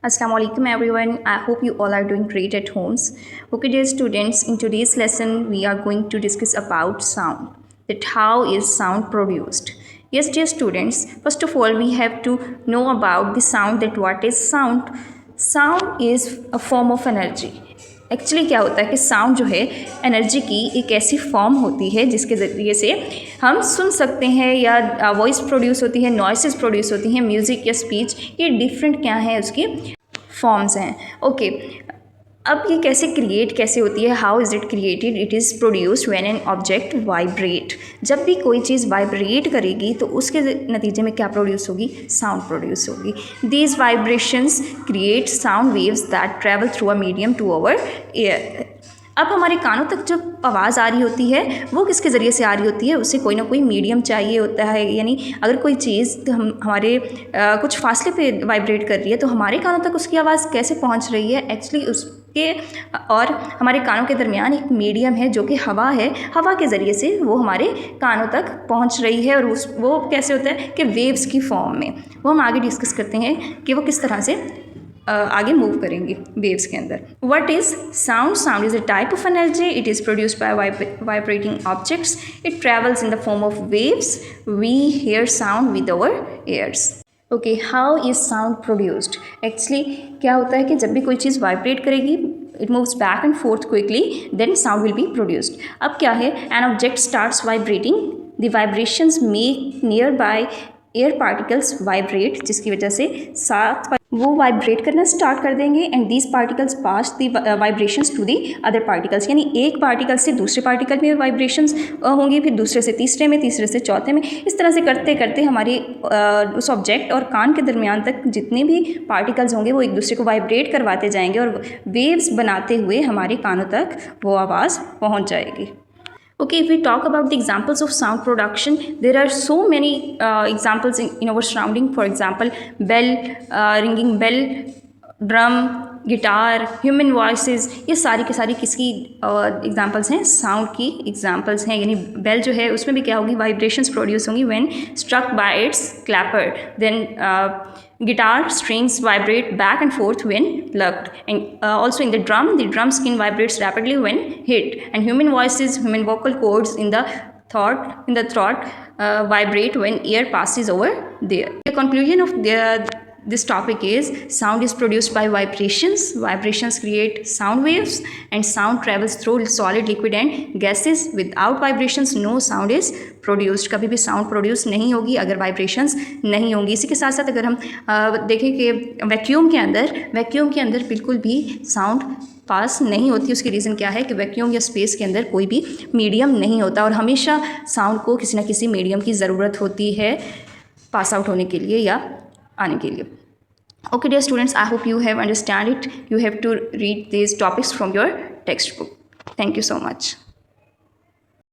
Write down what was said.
Assalamu alaikum everyone. I hope you all are doing great at homes. Okay, dear students, in today's lesson we are going to discuss about sound. That how is sound produced? Yes, dear students, first of all we have to know about the sound, that what is sound. Sound is a form of energy. Actually क्या होता है कि sound जो है energy की एक ऐसी form होती है जिसके ज़रिए से हम सुन सकते हैं, या वॉइस प्रोड्यूस होती है, नॉइसेस प्रोड्यूस होती हैं, म्यूज़िक या स्पीच, ये डिफरेंट क्या है उसकी फॉर्म्स हैं। ओके, अब ये कैसे होती है, how is it created? It is produced when an object vibrate. जब भी कोई चीज़ वाइब्रेट करेगी तो उसके नतीजे में क्या प्रोड्यूस होगी? साउंड प्रोड्यूस होगी। These vibrations create sound waves that travel through a medium to our air. अब हमारे कानों तक जब आवाज़ आ रही होती है वो किसके ज़रिए से आ रही होती है? उसे कोई ना कोई मीडियम चाहिए होता है। यानी अगर कोई चीज़ हमारे कुछ फासले पे वाइब्रेट कर रही है तो हमारे कानों तक उसकी आवाज़ कैसे पहुंच रही है? एक्चुअली उसके और हमारे कानों के दरमियान एक मीडियम है जो कि हवा है। हवा के ज़रिए से वो हमारे कानों तक पहुँच रही है, और वो कैसे होता है कि वेव्स की फॉर्म में। वो हम आगे डिस्कस करते हैं कि वो किस तरह से आगे मूव करेंगी वेव्स के अंदर। What is sound? Sound is a type of energy. It is produced by vibrating objects. It travels in the form of waves. We hear sound with our ears. Okay, how is sound produced? Actually क्या होता है कि जब भी कोई चीज़ vibrate करेगी, it moves back and forth quickly, then sound will be produced. अब क्या है, an object starts vibrating, the vibrations make nearby air particles vibrate, जिसकी वजह से साथ वो वाइब्रेट करना स्टार्ट कर देंगे, and these particles pass the vibrations to the other particles. यानी एक पार्टिकल से दूसरे पार्टिकल में वाइब्रेशंस होंगी, फिर दूसरे से तीसरे में, तीसरे से चौथे में। इस तरह से करते करते हमारे उस ऑब्जेक्ट और कान के दरमियान तक जितने भी पार्टिकल्स होंगे वो एक दूसरे को वाइब्रेट करवाते जाएंगे, और वेव्स बनाते हुए हमारे कानों तक वो आवाज़ पहुँच जाएगी। Okay, if we talk about the examples of sound production, there are so many examples in our surrounding. For example, bell, ringing bell, drum, guitar, human voices, ये सारी की सारी किसकी एग्जांपल्स हैं? साउंड की एग्जांपल्स हैं। यानी बेल जो है उसमें भी क्या होगी? वाइब्रेशंस प्रोड्यूस होंगी when struck by its clapper. Then guitar strings vibrate back and forth when plucked, and also in the drum skin vibrates rapidly when hit, and human vocal cords in the throat vibrate when air passes over there. The conclusion of this topic is sound is produced by vibrations. Vibrations create sound waves, and sound travels through solid, liquid and gases. Without vibrations no sound is produced. कभी भी sound produce नहीं होगी अगर vibrations नहीं होंगी। इसी के साथ साथ अगर हम देखें कि वैक्यूम के अंदर बिल्कुल भी साउंड पास नहीं होती। उसकी रीज़न क्या है कि वैक्यूम या स्पेस के अंदर कोई भी मीडियम नहीं होता, और हमेशा साउंड को किसी न किसी मीडियम की ज़रूरत होती है पास आउट होने के लिए या आने के लिए। Okay, dear students, I hope you have understand it. You have to read these topics from your textbook. Thank you so much.